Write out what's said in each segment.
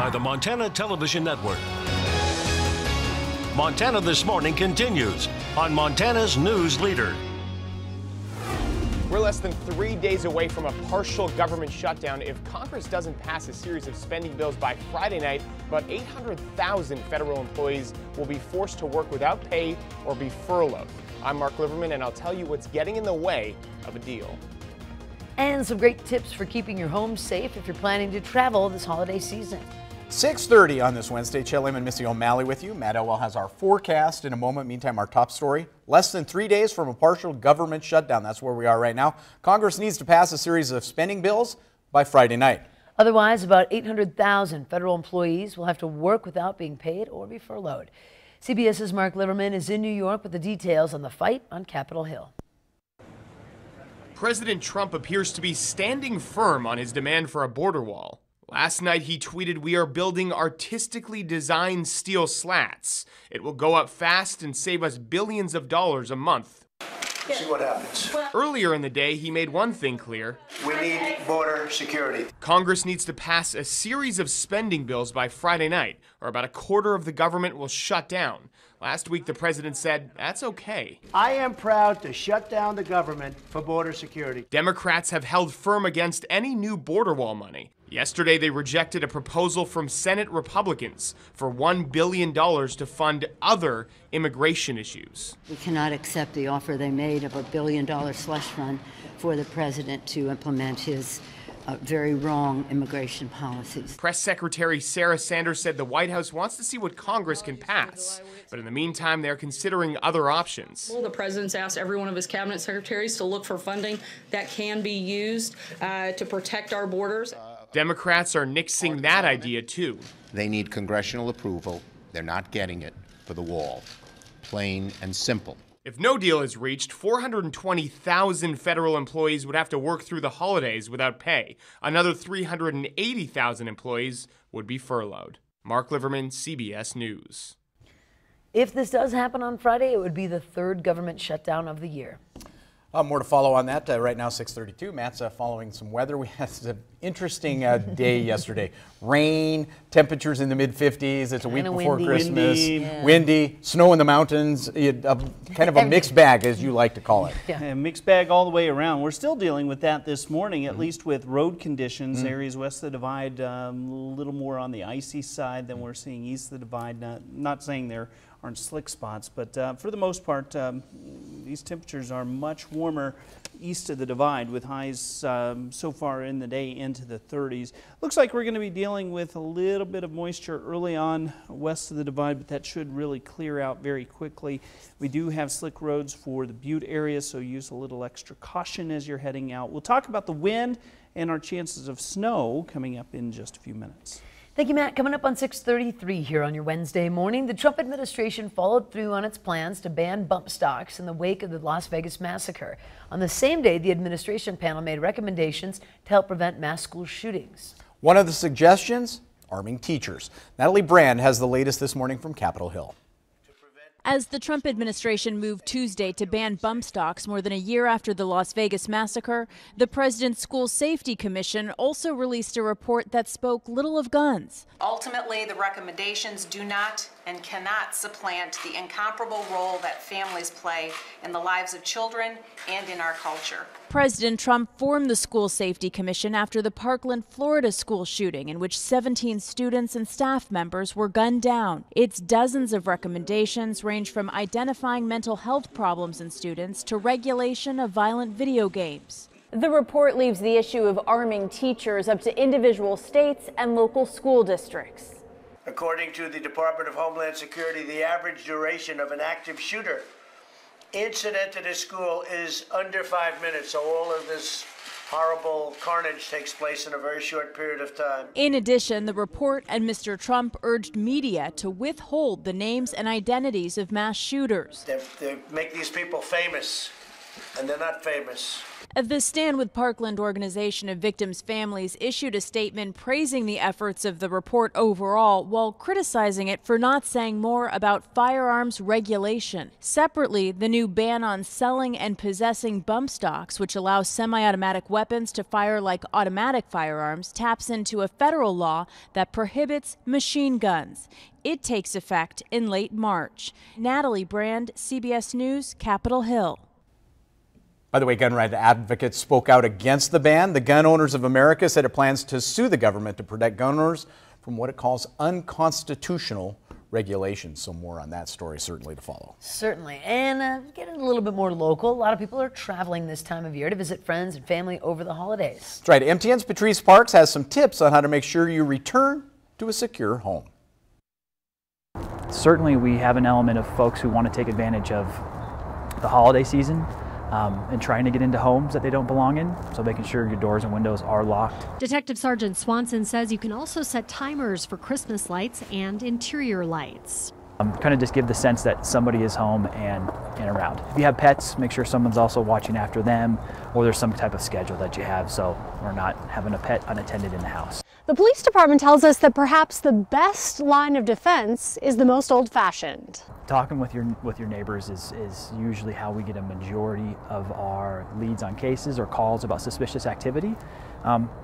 by the Montana Television Network. Montana This Morning continues on Montana's News Leader. We're less than 3 days away from a partial government shutdown if Congress doesn't pass a series of spending bills by Friday night. About 800,000 federal employees will be forced to work without pay or be furloughed. I'm Mark Liverman, and I'll tell you what's getting in the way of a deal. And some great tips for keeping your home safe if you're planning to travel this holiday season. 6:30 on this Wednesday. Chad and Missy O'Malley with you. Matt Elwell has our forecast in a moment. Meantime, our top story. Less than 3 days from a partial government shutdown. That's where we are right now. Congress needs to pass a series of spending bills by Friday night. Otherwise, about 800,000 federal employees will have to work without being paid or be furloughed. CBS's Mark Liverman is in New York with the details on the fight on Capitol Hill. President Trump appears to be standing firm on his demand for a border wall. Last night he tweeted, "We are building artistically designed steel slats. It will go up fast and save us billions of dollars a month." See what happens. Earlier in the day, he made one thing clear. We need border security. Congress needs to pass a series of spending bills by Friday night, or about a quarter of the government will shut down. Last week, the president said, that's okay. I am proud to shut down the government for border security. Democrats have held firm against any new border wall money. Yesterday, they rejected a proposal from Senate Republicans for $1 billion to fund other immigration issues. We cannot accept the offer they made of $1 billion slush fund for the president to implement his very wrong immigration policies. Press Secretary Sarah Sanders said the White House wants to see what Congress can pass, but in the meantime, they're considering other options. Well, the president's asked every one of his cabinet secretaries to look for funding that can be used to protect our borders. Democrats are nixing that idea too. They need congressional approval. They're not getting it for the wall. Plain and simple. If no deal is reached, 420,000 federal employees would have to work through the holidays without pay. Another 380,000 employees would be furloughed. Mark Liverman, CBS News. If this does happen on Friday, it would be the third government shutdown of the year. More to follow on that. Right now, 6:32. Matt's following some weather. We had an interesting day yesterday. Rain, temperatures in the mid-50s. It's a week before Christmas. Windy, snow in the mountains. Kind of a mixed bag, as you like to call it. Yeah, mixed bag all the way around. We're still dealing with that this morning, at least with road conditions. Areas west of the Divide, a little more on the icy side than we're seeing east of the Divide. Not saying there aren't slick spots, but for the most part, these temperatures are much warmer east of the Divide, with highs so far in the day into the 30s. Looks like we're going to be dealing with a little bit of moisture early on west of the Divide, but that should really clear out very quickly. We do have slick roads for the Butte area, so use a little extra caution as you're heading out. We'll talk about the wind and our chances of snow coming up in just a few minutes. Thank you, Matt. Coming up on 6:33 here on your Wednesday morning, the Trump administration followed through on its plans to ban bump stocks in the wake of the Las Vegas massacre. On the same day, the administration panel made recommendations to help prevent mass school shootings. One of the suggestions, arming teachers. Natalie Brand has the latest this morning from Capitol Hill. As the Trump administration moved Tuesday to ban bump stocks more than a year after the Las Vegas massacre, the President's School Safety Commission also released a report that spoke little of guns. Ultimately, the recommendations do not and cannot supplant the incomparable role that families play in the lives of children and in our culture. President Trump formed the School Safety Commission after the Parkland, Florida school shooting, in which 17 students and staff members were gunned down. Its dozens of recommendations range from identifying mental health problems in students to regulation of violent video games. The report leaves the issue of arming teachers up to individual states and local school districts. According to the Department of Homeland Security, the average duration of an active shooter incident at a school is under 5 minutes, so all of this horrible carnage takes place in a very short period of time. In addition, the report and Mr. Trump urged media to withhold the names and identities of mass shooters. They make these people famous and they're not famous. The Stand with Parkland organization of victims' families issued a statement praising the efforts of the report overall while criticizing it for not saying more about firearms regulation. Separately, the new ban on selling and possessing bump stocks, which allows semi-automatic weapons to fire like automatic firearms, taps into a federal law that prohibits machine guns. It takes effect in late March. Natalie Brand, CBS News, Capitol Hill. By the way, gun right advocates spoke out against the ban. The Gun Owners of America said it plans to sue the government to protect gun owners from what it calls unconstitutional regulations. So more on that story certainly to follow. Certainly. And getting a little bit more local, a lot of people are traveling this time of year to visit friends and family over the holidays. That's right. MTN's Patrice Parks has some tips on how to make sure you return to a secure home. Certainly we have an element of folks who want to take advantage of the holiday season. And trying to get into homes that they don't belong in, so making sure your doors and windows are locked. Detective Sergeant Swanson says you can also set timers for Christmas lights and interior lights. Kind of just give the sense that somebody is home and around. If you have pets, make sure someone's also watching after them, or there's some type of schedule that you have so we're not having a pet unattended in the house. The police department tells us that perhaps the best line of defense is the most old-fashioned. Talking with your neighbors is usually how we get a majority of our leads on cases or calls about suspicious activity.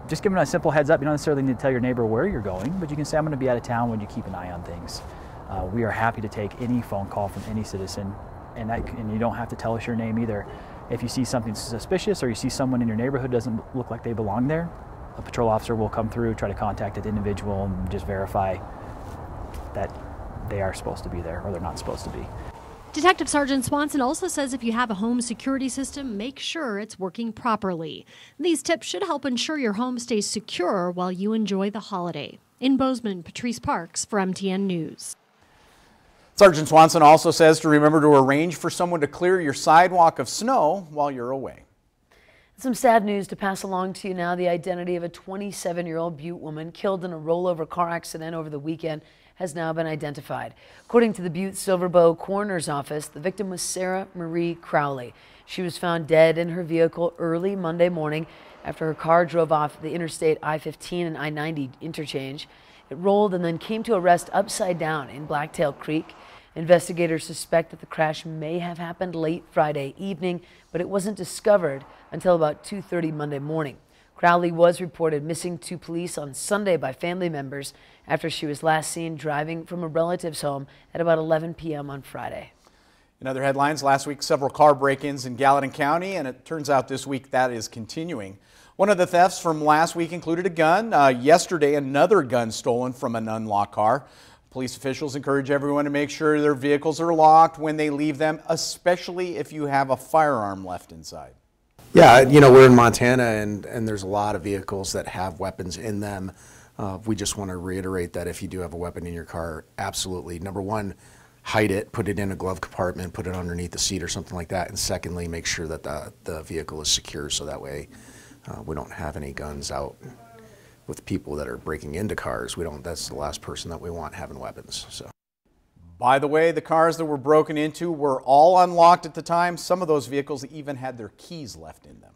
Just giving a simple heads up. You don't necessarily need to tell your neighbor where you're going, but you can say, I'm going to be out of town, would you keep an eye on things? We are happy to take any phone call from any citizen, and you don't have to tell us your name either. If you see something suspicious or you see someone in your neighborhood doesn't look like they belong there, a patrol officer will come through, try to contact that individual and just verify that they are supposed to be there or they're not supposed to be. Detective Sergeant Swanson also says if you have a home security system, make sure it's working properly. These tips should help ensure your home stays secure while you enjoy the holiday. In Bozeman, Patrice Parks for MTN News. Sergeant Swanson also says to remember to arrange for someone to clear your sidewalk of snow while you're away. Some sad news to pass along to you now. The identity of a 27-year-old Butte woman killed in a rollover car accident over the weekend has now been identified. According to the Butte Silverbow Coroner's Office, the victim was Sarah Marie Crowley. She was found dead in her vehicle early Monday morning after her car drove off the interstate I-15 and I-90 interchange. It rolled and then came to a rest upside down in Blacktail Creek. Investigators suspect that the crash may have happened late Friday evening, but it wasn't discovered until about 2:30 Monday morning. Crowley was reported missing to police on Sunday by family members after she was last seen driving from a relative's home at about 11 p.m. on Friday. In other headlines, last week several car break-ins in Gallatin County, and it turns out this week that is continuing. One of the thefts from last week included a gun. Yesterday, another gun stolen from an unlocked car. Police officials encourage everyone to make sure their vehicles are locked when they leave them, especially if you have a firearm left inside. Yeah, you know, we're in Montana and there's a lot of vehicles that have weapons in them. We just want to reiterate that if you do have a weapon in your car, absolutely, number one, hide it, put it in a glove compartment, put it underneath the seat or something like that. And secondly, make sure that the vehicle is secure so that way we don't have any guns out with people that are breaking into cars. That's the last person that we want having weapons. So. By the way, the cars that were broken into were all unlocked at the time. Some of those vehicles even had their keys left in them.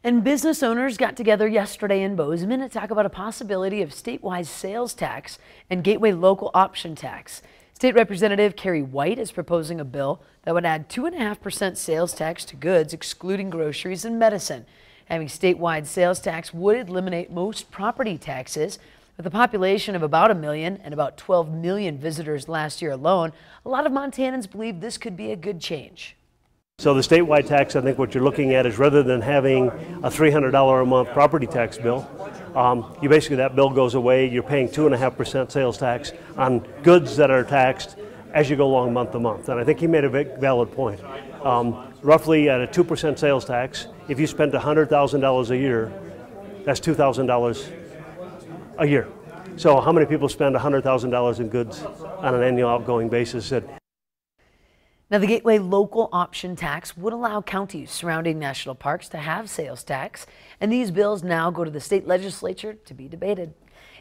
And business owners got together yesterday in Bozeman to talk about a possibility of statewide sales tax and gateway local option tax. State Representative Carrie White is proposing a bill that would add 2.5% sales tax to goods, excluding groceries and medicine. Having statewide sales tax would eliminate most property taxes. With a population of about 1 million and about 12 million visitors last year alone, a lot of Montanans believe this could be a good change. So the statewide tax, I think what you're looking at is rather than having a $300 a month property tax bill, that bill goes away. You're paying 2.5% sales tax on goods that are taxed as you go along month to month. And I think he made a valid point. Roughly at a 2% sales tax, if you spent $100,000 a year, that's $2,000 a year. So how many people spend $100,000 in goods on an annual outgoing basis? Now, the Gateway Local Option Tax would allow counties surrounding national parks to have sales tax, and these bills now go to the state legislature to be debated.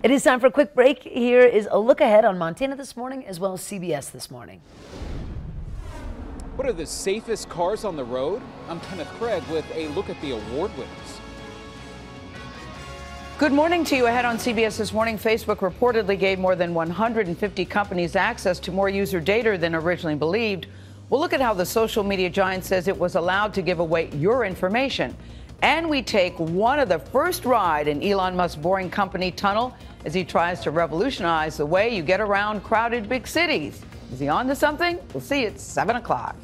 It is time for a quick break. Here is a look ahead on Montana This Morning as well as CBS This Morning. What are the safest cars on the road? I'm Kenneth Craig with a look at the award winners. Good morning to you. Ahead on CBS This Morning, Facebook reportedly gave more than 150 companies access to more user data than originally believed. We'll look at how the social media giant says it was allowed to give away your information. And we take one of the first ride in Elon Musk's Boring Company tunnel as he tries to revolutionize the way you get around crowded big cities. Is he on to something? We'll see at 7 o'clock.